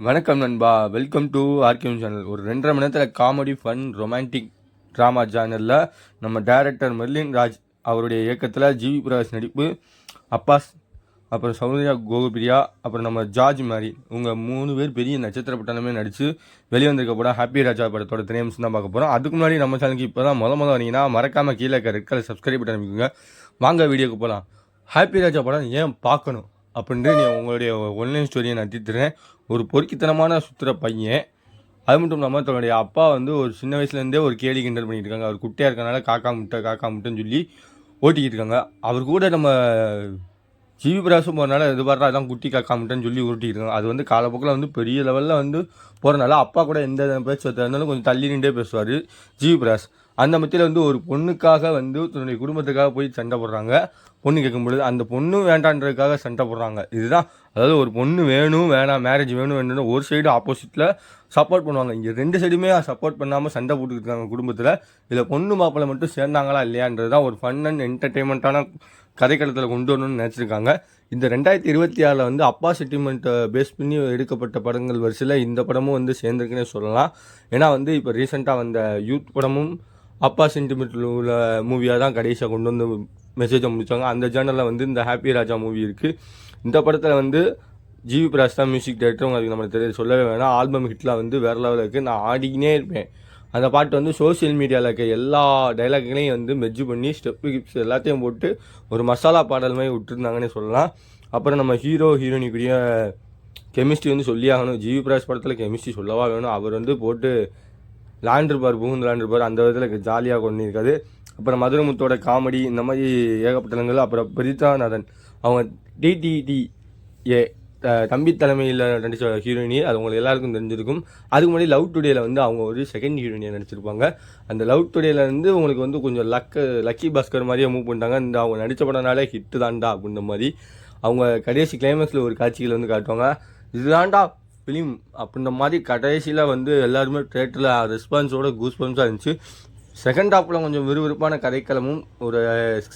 வணக்கம் நண்பா, welcome to ஆர்கியூம் channel. ஒரு 2.5 மணி நேரத்தில் காமெடி, ஃபன், ரொமான்டிக் ட்ராமா சேனலில் நம்ம டைரக்டர் மெர்லின் ராஜ் அவருடைய இயக்கத்தில் ஜிவி பிரகாஷ் நடிப்பு, அப்பாஸ், அப்புறம் சௌந்தர்யா கோகுபிரியா, அப்புறம் நம்ம ஜார்ஜ் மாதிரி உங்கள் 3 பேர் பெரிய நட்சத்திர பட்டணமே நடித்து வெளிவந்திருக்க படம் ஹாப்பி ராஜா படத்தோட திரையம்சம் தான் பார்க்க போகிறோம். அதுக்கு முன்னாடி நம்ம சேனலுக்கு இப்போ தான் முதல் வரீங்கன்னா மறக்காமல் கீழே இருக்க ரெட் கலர் சப்ஸ்கிரைப் பட்டன் அமைக்குங்க. வாங்க வீடியோக்கு போகலாம். ஹாப்பி ராஜா படம் ஏன் பார்க்கணும் அப்படின்ட்டு நீ உங்களுடைய ஒன்லைன் ஸ்டோரியை நடத்திட்டுறேன். ஒரு பொறுக்கித்தனமான சுற்றுற பையன், அது மட்டும் இல்லாமல் தன்னுடைய அப்பா வந்து ஒரு சின்ன வயசுலேருந்தே ஒரு கேலி கிண்டல் பண்ணிட்டு இருக்காங்க. அவர் குட்டையாக இருக்கனால காக்கா முட்டைன்னு சொல்லி ஓட்டிக்கிட்டு இருக்காங்க. அவர் கூட நம்ம ஜிவி பிரகாஷும் போகிறனால இது பாடுறா அதான் குட்டி காக்கா முட்டைன்னு சொல்லி உருட்டிக்கிட்டு இருக்காங்க. அது வந்து காலப்போக்கில் வந்து பெரிய லெவலில் வந்து போகிறனால அப்பா கூட எந்த பேச்சு இருந்தாலும் கொஞ்சம் தள்ளி நின்றே பேசுவார் ஜிவி பிரகாஷ். அந்த மத்தியில் வந்து ஒரு பொண்ணுக்காக வந்து தன்னுடைய குடும்பத்துக்காக போய் சண்டை போடுறாங்க. பொண்ணு கேட்கும்பொழுது அந்த பொண்ணு வேண்டான்றதுக்காக சண்டை போடுறாங்க. இதுதான், அதாவது ஒரு பொண்ணு வேணும் வேணாம், மேரேஜ் வேணும்னு ஒரு சைடு ஆப்போசிட்டில் சப்போர்ட் பண்ணுவாங்க. இங்கே 2 சைடுமே சப்போர்ட் பண்ணாமல் சண்டை போட்டுக்கிட்டு இருக்காங்க குடும்பத்தில். இதில் பொண்ணு மாப்பிள்ளை மட்டும் சேர்ந்தாங்களா இல்லையான்றது தான் ஒரு ஃபன் அண்ட் என்டர்டெயின்மெண்ட்டான கதைக்களத்தில் கொண்டு வரணும்னு நினச்சிருக்காங்க. இந்த 2026 வந்து அப்பா செட்டில்மெண்ட்டை பேஸ் பண்ணி எடுக்கப்பட்ட படங்கள் வரிசையில் இந்த படமும் வந்து சேர்ந்துருக்குன்னே சொல்லலாம். ஏன்னா வந்து இப்போ ரீசெண்டாக வந்த யூத் படமும் அப்பா சென்டிமெண்ட்டில் உள்ள மூவியாக தான் கடைசியாக கொண்டு வந்து மெசேஜை முடித்தாங்க. அந்த ஜேர்னலில் வந்து இந்த ஹாப்பி ராஜா மூவி இருக்குது. இந்த படத்தில் வந்து ஜிவி பிரகாஷ் தான் மியூசிக் டைரக்டர். அதுக்கு நம்மளுக்கு சொல்லவே வேணாம். ஆல்பம் ஹிட்டில் வந்து வேறு லெவலில் இருக்குது. நான் ஆடிக்கினே இருப்பேன். அந்த பாட்டு வந்து சோஷியல் மீடியாவில் இருக்க எல்லா டைலாக்களையும் வந்து மெர்ஜ் பண்ணி ஸ்டெப்பு கிப்ஸ் எல்லாத்தையும் போட்டு ஒரு மசாலா பாடல் மாதிரி விட்டுருந்தாங்கன்னே சொல்லலாம். அப்புறம் நம்ம ஹீரோ ஹீரோயினிக்குரிய கெமிஸ்ட்ரி வந்து சொல்லி ஆகணும். ஜிவி பிரகாஷ் படத்தில் கெமிஸ்ட்ரி சொல்லவா வேணும். அவர் வந்து போட்டு லாண்டிருப்பார், புகுந்து லாண்டிருப்பார். அந்த விதத்தில் ஜாலியாக கொண்டு இருக்காது. அப்புறம் மதுரமுத்தோட காமெடி, இந்த மாதிரி ஏகப்பட்டங்கள். அப்புறம் பிரீதாநாதன் அவங்க டிடிடிஏ தம்பி தலைமையில் நடித்த ஹீரோயினி, அது உங்களுக்கு எல்லாருக்கும் தெரிஞ்சிருக்கும். அதுக்கு முன்னாடி லவ் டுடேயில் வந்து அவங்க ஒரு செகண்ட் ஹீரோயினியாக நடிச்சிருப்பாங்க. அந்த லவ் டுடேயில் வந்து உங்களுக்கு வந்து கொஞ்சம் லக்கி பாஸ்கர் மாதிரியே மூவ் பண்ணிட்டாங்க. இந்த அவங்க நடித்த படம்னாலே ஹிட்டு தான்டா அப்படின்ற மாதிரி அவங்க கடைசி கிளைமேக்ஸில் ஒரு காட்சிகள் வந்து காட்டுவாங்க. இதுதான்டா ஃபிலிம் அப்படின்ற மாதிரி கடைசியில் வந்து எல்லாருமே தேட்டரில் ரெஸ்பான்ஸோட கூஸ்பம்ஸாக இருந்துச்சு. செகண்ட் ஹாஃபில் கொஞ்சம் விறுவிறுப்பான கதைக்களமும் ஒரு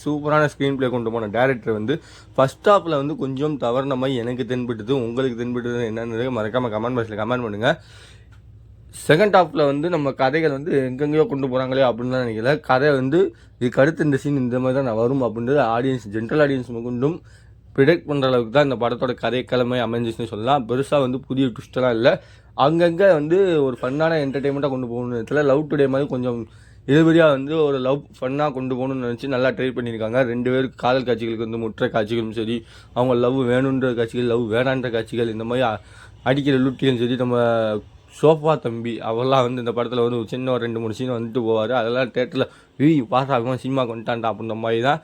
சூப்பரான ஸ்க்ரீன் பிளே கொண்டு போன டேரக்டர் வந்து ஃபஸ்ட் ஹாஃபில் வந்து கொஞ்சம் தவறுன மாதிரி எனக்கு தென்பட்டுது. உங்களுக்கு தென்பட்டுது என்னென்னு மறக்காமல் கமெண்ட் பாக்ஸில் கமெண்ட் பண்ணுங்கள். செகண்ட் ஹாஃபில் வந்து நம்ம கதைகள் வந்து எங்கெங்கேயோ கொண்டு போகிறாங்களே அப்படின்னு தான் நினைக்கல. கதை வந்து இதுக்கு அடுத்து இந்த சீன் இந்த மாதிரி தான் வரும் அப்படின்றது ஆடியன்ஸ், ஜென்ரல் ஆடியன்ஸ் கொண்டும் ப்ரிடெக்ட் பண்ணுற அளவுக்கு தான் இந்த படத்தோட கதைக்கிழமை அமைஞ்சிச்சுன்னு சொல்லலாம். பெருசாக வந்து புதிய ட்விஸ்டெல்லாம் இல்லை. அங்கங்கே வந்து ஒரு ஃபன்னான என்டர்டெயின்மெண்ட்டாக கொண்டு போகணும்னு இடத்துல லவ் டுடே மாதிரி கொஞ்சம் இதுபடியாக வந்து ஒரு லவ் ஃபன்னாக கொண்டு போகணும்னு நினச்சி நல்லா ட்ரை பண்ணியிருக்காங்க. 2 பேருக்கு காதல் காட்சிகளுக்கு வந்து முற்ற காட்சிகளும் சரி, அவங்க லவ் வேணுன்ற காட்சிகள், லவ் வேணான்ற காட்சிகள், இந்த மாதிரி அடிக்கிற லுட்டியும் சரி. நம்ம சோஃபா தம்பி அவெல்லாம் வந்து இந்த படத்தில் வந்து ஒரு சின்ன ஒரு 2-3 சீன் வந்துட்டு போவார். அதெல்லாம் தேட்டரில் பாஸ் ஆகும், சினிமா கொண்டாண்டா அப்படின்ற மாதிரி தான்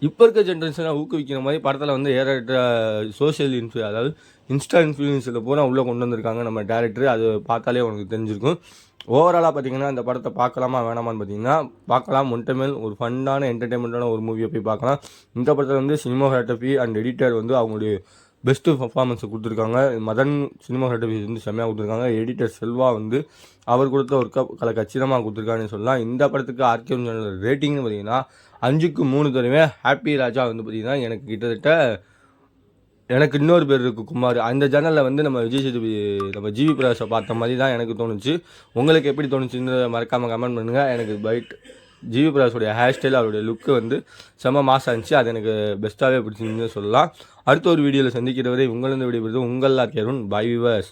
இப்போ இருக்க ஜென்ரேஷனை ஊக்குவிக்கிற மாதிரி படத்தில் வந்து ஏற சோஷியல் அதாவது இன்ஸ்டா இன்ஃப்ளூயன்ஸில் பூரா உள்ளே கொண்டு வந்திருக்காங்க நம்ம டேரக்டர். அது பார்த்தாலே உனக்கு தெரிஞ்சிருக்கும். ஓவராலாக பார்த்தீங்கன்னா இந்த படத்தை பார்க்கலாமா வேணாமான்னு பார்த்தீங்கன்னா பார்க்கலாம். ஒன்டமேல் ஒரு ஃபன்னான என்டர்டெயின்மெண்ட்டான ஒரு மூவியை போய் பார்க்கலாம். இந்த படத்தில் வந்து சினிமோகிராஃபி அண்ட் எடிட்டர் வந்து அவங்களுடைய பெஸ்ட்டு பர்ஃபார்மன்ஸை கொடுத்துருக்காங்க. மதன் சினிமோகிராஃபி வந்து செம்மையாக கொடுத்துருக்காங்க. எடிட்டர் செல்வா வந்து அவர் கொடுத்த ஒரு கச்சிதமாக கொடுத்துருக்காங்கன்னு சொல்லலாம். இந்த படத்துக்கு ஆர்கியூம் சேனல் ரேட்டிங்னு பார்த்தீங்கன்னா 5க்கு 3 தடவை. ஹாப்பி ராஜா வந்து பார்த்திங்கன்னா எனக்கு கிட்டத்தட்ட எனக்கு இன்னொரு பேர் இருக்குது குமார். அந்த சேனலில் வந்து நம்ம விஜய் சேதுபதி நம்ம ஜிவி பிரகாஷை பார்த்த மாதிரி தான் எனக்கு தோணுச்சு. உங்களுக்கு எப்படி தோணுச்சுன்னு மறக்காமல் கமெண்ட் பண்ணுங்கள். எனக்கு ஜிவி பிரகாஷோடைய ஹேர் ஸ்டைல், அவருடைய லுக்கு வந்து செம்ம மாசாக இருந்துச்சு. அது எனக்கு பெஸ்ட்டாகவே பிடிச்சிருந்துன்னு சொல்லலாம். அடுத்த ஒரு வீடியோவில் சந்திக்கிறவரை உங்களிருந்து விடைபெறுது உங்கள் ஆர்கே அருண். By viewers.